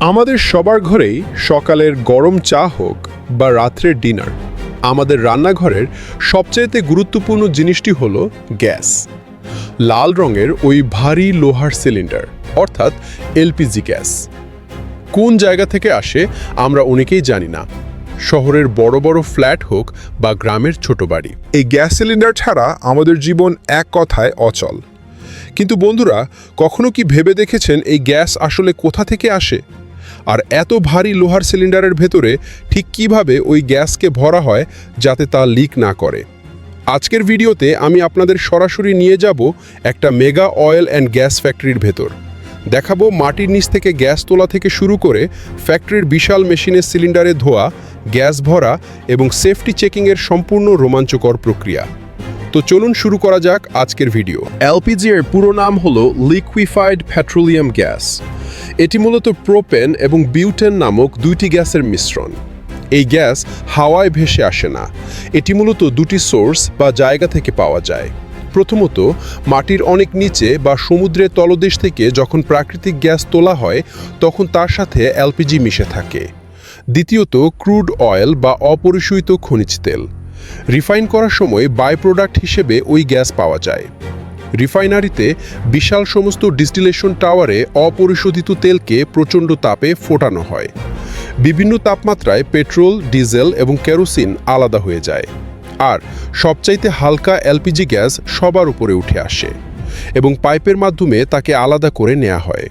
আমাদের সবার ঘরেই সকালের গরম চা হোক বা রাত্রের ডিনার, আমাদের রান্নাঘরের সবচাইতে গুরুত্বপূর্ণ জিনিসটি হলো গ্যাস। লাল রঙের ওই ভারী লোহার সিলিন্ডার, অর্থাৎ এলপিজি গ্যাস। কোন জায়গা থেকে আসে আমরা অনেকেই জানি না, শহরের বড় বড় ফ্ল্যাট হোক বা গ্রামের ছোট বাড়ি। এই গ্যাস সিলিন্ডার ছাড়া আমাদের জীবন এক কথায় অচল। কিন্তু বন্ধুরা, কখনো কি ভেবে দেখেছেন এই গ্যাস আসলে কোথা থেকে আসে? আর এত ভারী লোহার সিলিন্ডারের ভেতরে ঠিক কিভাবে ওই গ্যাসকে ভরা হয় যাতে তা লিক না করে? আজকের ভিডিওতে আমি আপনাদের সরাসরি নিয়ে যাব একটা মেগা অয়েল অ্যান্ড গ্যাস ফ্যাক্টরির ভেতর। দেখাবো মাটির নিচ থেকে গ্যাস তোলা থেকে শুরু করে ফ্যাক্টরির বিশাল মেশিনের সিলিন্ডারে ধোয়া, গ্যাস ভরা এবং সেফটি চেকিংয়ের সম্পূর্ণ রোমাঞ্চকর প্রক্রিয়া। তো চলুন শুরু করা যাক আজকের ভিডিও। এলপিজি এর পুরো নাম হলো লিকুইফাইড পেট্রোলিয়াম গ্যাস। এটি মূলত প্রোপেন এবং বিউটেন নামক দুইটি গ্যাসের মিশ্রণ। এই গ্যাস হাওয়ায় ভেসে আসে না, এটি মূলত দুটি সোর্স বা জায়গা থেকে পাওয়া যায়। প্রথমত, মাটির অনেক নিচে বা সমুদ্রের তলদেশ থেকে যখন প্রাকৃতিক গ্যাস তোলা হয় তখন তার সাথে এলপিজি মিশে থাকে। দ্বিতীয়ত, ক্রুড অয়েল বা অপরিশোধিত খনিজ তেল। রিফাইন করার সময় বাই প্রোডাক্ট হিসেবে ওই গ্যাস পাওয়া যায়। রিফাইনারিতে বিশাল সমস্ত ডিস্টিলেশন টাওয়ারে অপরিশোধিত তেলকে প্রচণ্ড তাপে ফোটানো হয়। বিভিন্ন তাপমাত্রায় পেট্রোল, ডিজেল এবং কেরোসিন আলাদা হয়ে যায়। আর সবচাইতে হালকা এলপিজি গ্যাস সবার উপরে উঠে আসে এবং পাইপের মাধ্যমে তাকে আলাদা করে নেওয়া হয়।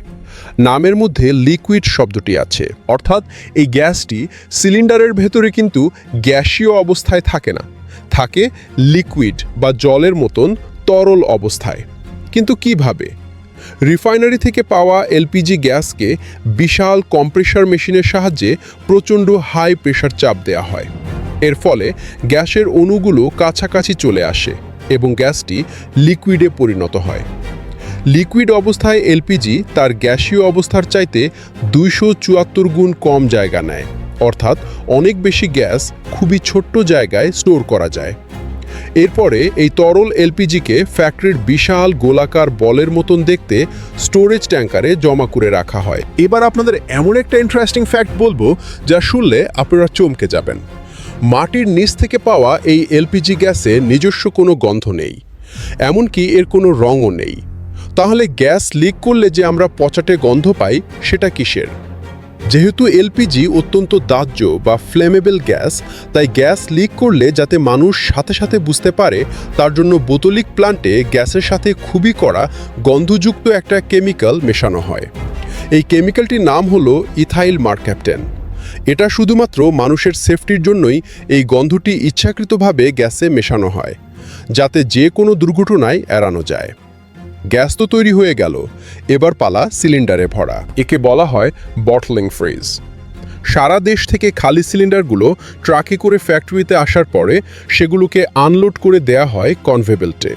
নামের মধ্যে লিকুইড শব্দটি আছে, অর্থাৎ এই গ্যাসটি সিলিন্ডারের ভেতরে কিন্তু গ্যাসীয় অবস্থায় থাকে না, থাকে লিকুইড বা জলের মতন তরল অবস্থায়। কিন্তু কিভাবে? রিফাইনারি থেকে পাওয়া এলপিজি গ্যাসকে বিশাল কম্প্রেসার মেশিনের সাহায্যে প্রচণ্ড হাই প্রেশার চাপ দেওয়া হয়। এর ফলে গ্যাসের অণুগুলো কাছাকাছি চলে আসে এবং গ্যাসটি লিকুইডে পরিণত হয়। লিকুইড অবস্থায় এলপিজি তার গ্যাসীয় অবস্থার চাইতে 274 গুণ কম জায়গা নেয়, অর্থাৎ অনেক বেশি গ্যাস খুবই ছোট্ট জায়গায় স্টোর করা যায়। এরপরে এই তরল এলপিজিকে ফ্যাক্টরির বিশাল গোলাকার বলের মতন দেখতে স্টোরেজ ট্যাঙ্কারে জমা করে রাখা হয়। এবার আপনাদের এমন একটা ইন্টারেস্টিং ফ্যাক্ট বলবো যা শুনলে আপনারা চমকে যাবেন। মাটির নিচ থেকে পাওয়া এই এলপিজি গ্যাসে নিজস্ব কোনো গন্ধ নেই, এমনকি এর কোনো রঙও নেই। তাহলে গ্যাস লিক করলে যে আমরা পচাটে গন্ধ পাই, সেটা কিসের? যেহেতু এলপিজি অত্যন্ত দাহ্য বা ফ্লেমেবল গ্যাস, তাই গ্যাস লিক করলে যাতে মানুষ সাথে সাথে বুঝতে পারে, তার জন্য বোতলিক প্ল্যান্টে গ্যাসের সাথে খুবই কড়া গন্ধযুক্ত একটা কেমিক্যাল মেশানো হয়। এই কেমিক্যালটির নাম হলো ইথাইল মারক্যাপটেন। এটা শুধুমাত্র মানুষের সেফটির জন্যই এই গন্ধটি ইচ্ছাকৃতভাবে গ্যাসে মেশানো হয়, যাতে যে কোনো দুর্ঘটনায় এড়ানো যায়। গ্যাস তো তৈরি হয়ে গেল, এবার পালা সিলিন্ডারে ভরা। একে বলা হয় বটলিং ফ্রেজ। সারা দেশ থেকে খালি সিলিন্ডারগুলো ট্রাকে করে ফ্যাক্টরিতে আসার পরে সেগুলোকে আনলোড করে দেয়া হয় কনভেয়ার বেল্টে।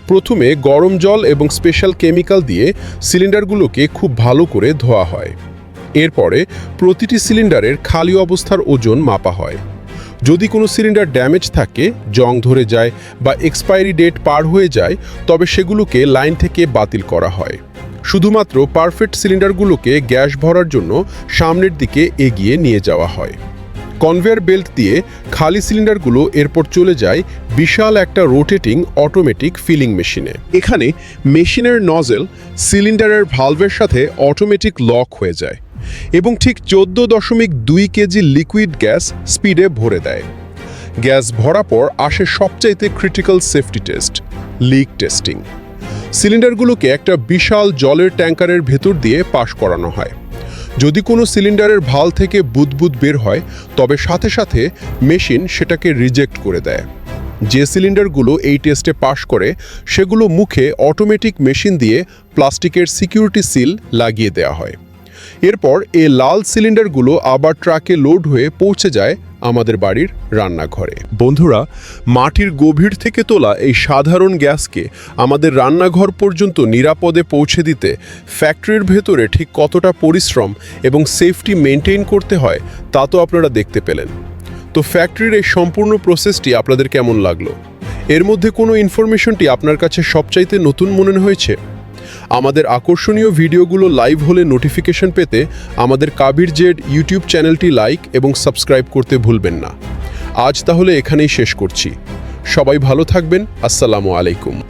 প্রথমে গরম জল এবং স্পেশাল কেমিক্যাল দিয়ে সিলিন্ডারগুলোকে খুব ভালো করে ধোয়া হয়। এরপরে প্রতিটি সিলিন্ডারের খালি অবস্থার ওজন মাপা হয়। যদি কোনো সিলিন্ডার ড্যামেজ থাকে, জং ধরে যায় বা এক্সপায়ারি ডেট পার হয়ে যায়, তবে সেগুলোকে লাইন থেকে বাতিল করা হয়। শুধুমাত্র পারফেক্ট সিলিন্ডারগুলোকে গ্যাস ভরার জন্য সামনের দিকে এগিয়ে নিয়ে যাওয়া হয়। কনভেয়ার বেল্ট দিয়ে খালি সিলিন্ডারগুলো এরপর চলে যায় বিশাল একটা রোটেটিং অটোমেটিক ফিলিং মেশিনে। এখানে মেশিনের নজেল সিলিন্ডারের ভালভের সাথে অটোমেটিক লক হয়ে যায় এবং ঠিক 14.2 কেজি লিকুইড গ্যাস স্পিডে ভরে দেয়। গ্যাস ভরা পর আসে সবচাইতে critical safety test, leak testing. সিলিন্ডারগুলোকে একটা বিশাল জলের ট্যাঙ্কারের ভেতর দিয়ে পাস করানো হয়। যদি কোনো সিলিন্ডারের ভাল থেকে বুদবুদ বের হয়, তবে সাথে সাথে মেশিন সেটাকে রিজেক্ট করে দেয়। যে সিলিন্ডারগুলো এই টেস্টে পাস করে, সেগুলো মুখে অটোমেটিক মেশিন দিয়ে প্লাস্টিকের সিকিউরিটি সিল লাগিয়ে দেওয়া হয়। এরপর এই লাল সিলিন্ডারগুলো আবার ট্রাকে লোড হয়ে পৌঁছে যায় আমাদের বাড়ির রান্নাঘরে। বন্ধুরা, মাটির গভীর থেকে তোলা এই সাধারণ গ্যাসকে আমাদের রান্নাঘর পর্যন্ত নিরাপদে পৌঁছে দিতে ফ্যাক্টরির ভেতরে ঠিক কতটা পরিশ্রম এবং সেফটি মেনটেন করতে হয় তা তো আপনারা দেখতে পেলেন। তো ফ্যাক্টরির এই সম্পূর্ণ প্রসেসটি আপনাদের কেমন লাগলো? এর মধ্যে কোনো ইনফরমেশনটি আপনার কাছে সবচাইতে নতুন মনে হয়েছে? আমাদের আকর্ষণীয় ভিডিওগুলো লাইভ হলে নোটিফিকেশন পেতে আমাদের কাবির জেড ইউটিউব চ্যানেলটি লাইক এবং সাবস্ক্রাইব করতে ভুলবেন না। আজ তাহলে এখানেই শেষ করছি। সবাই ভালো থাকবেন। আসসালামু আলাইকুম।